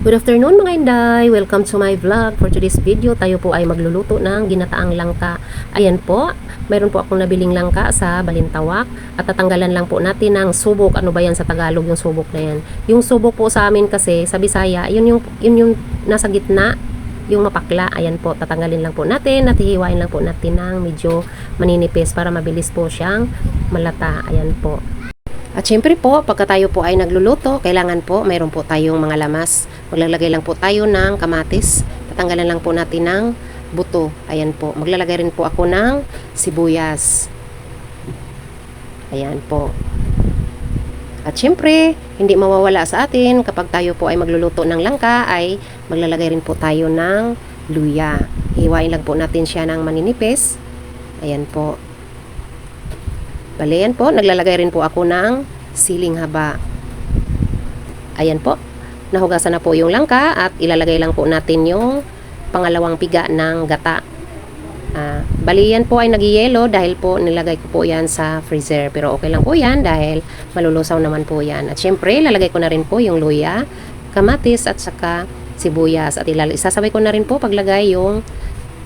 Good afternoon mga Inday! Welcome to my vlog. For today's video, tayo po ay magluluto ng ginataang langka. Ayan po, mayroon po akong nabiling langka sa Balintawak at tatanggalan lang po natin ng subok. Ano ba yan sa Tagalog yung subok na yan? Yung subok po sa amin kasi sa Bisaya, yun yung nasa gitna, yung mapakla. Ayan po, tatanggalin lang po natin at hihiwain lang po natin ng medyo maninipis para mabilis po siyang malata. Ayan po. At syempre po, pagka tayo po ay nagluluto, kailangan po mayroon po tayong mga lamas. Maglalagay lang po tayo ng kamatis. Tatanggalan lang po natin ng buto. Ayan po. Maglalagay rin po ako ng sibuyas. Ayan po. At syempre, hindi mawawala sa atin kapag tayo po ay magluluto ng langka ay maglalagay rin po tayo ng luya. Hiwain lang po natin siya ng maninipis. Ayan po. Bale, yan po, naglalagay rin po ako ng siling haba. Ayan po, nahugasan na po yung langka at ilalagay lang po natin yung pangalawang piga ng gata. Bali, yan po ay nagyayelo dahil po nilagay ko po yan sa freezer. Pero okay lang po yan dahil malulusaw naman po yan. At syempre, ilalagay ko na rin po yung luya, kamatis at saka sibuyas. At isasabay ko na rin po paglagay yung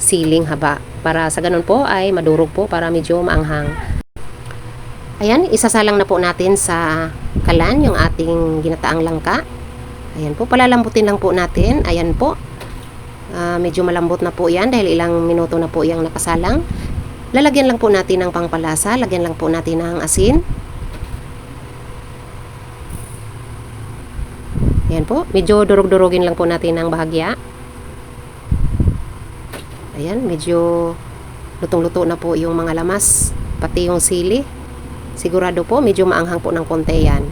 siling haba. Para sa ganun po ay madurog po para medyo maanghang. Ayan, isasalang na po natin sa kalan yung ating ginataang langka. Ayan po, palalambutin lang po natin. Ayan po, medyo malambot na po yan dahil ilang minuto na po yung nakasalang. Lalagyan lang po natin ng pangpalasa, lagyan lang po natin ng asin. Ayan po, medyo durog-durogin lang po natin ng bahagya. Ayan, medyo lutong-luto na po yung mga lamas, pati yung sili. Sigurado po, medyo maanghang po ng konti yan.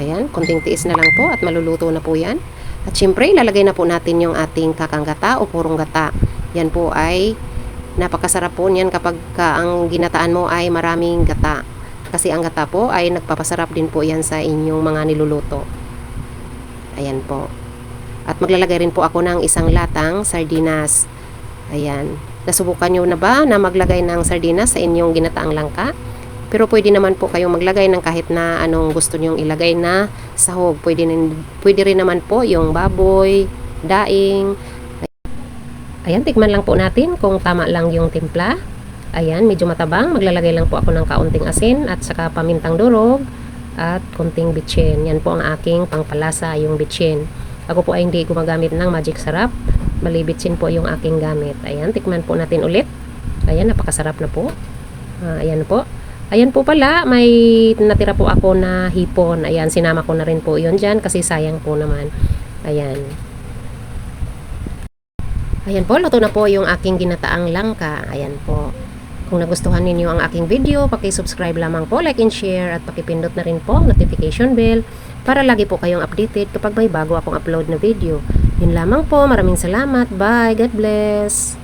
Ayan, konting tiis na lang po at maluluto na po yan. At syempre, ilalagay na po natin yung ating kakang gata o purong gata. Yan po ay napakasarap po niyan kapag ang ginataan mo ay maraming gata. Kasi ang gata po ay nagpapasarap din po yan sa inyong mga niluluto. Ayan po. At maglalagay rin po ako ng isang latang sardinas. Ayan. Nasubukan nyo na ba na maglagay ng sardinas sa inyong ginataang langka? Pero pwede naman po kayong maglagay ng kahit na anong gusto nyong ilagay na sahog. Pwede rin naman po yung baboy, daing. Ayan, tikman lang po natin kung tama lang yung timpla. Ayan, medyo matabang. Maglalagay lang po ako ng kaunting asin at saka pamintang durog at konting bitchin. Yan po ang aking pangpalasa, yung bitchin. Ako po ay hindi gumagamit ng magic sarap. Malibitsin po yung aking gamit. Ayan, tikman po natin ulit. Ayan, napakasarap na po. Ayan po. Ayan po pala, may natira po ako na hipon. Ayan, sinama ko na rin po yun dyan kasi sayang po naman. Ayan. Ayan po, luto na po yung aking ginataang langka. Ayan po. Kung nagustuhan ninyo ang aking video, paki-subscribe lamang po, like and share, at pakipindot na rin po ang notification bell para lagi po kayong updated kapag may bago akong upload na video. Yun lamang po. Maraming salamat. Bye. God bless.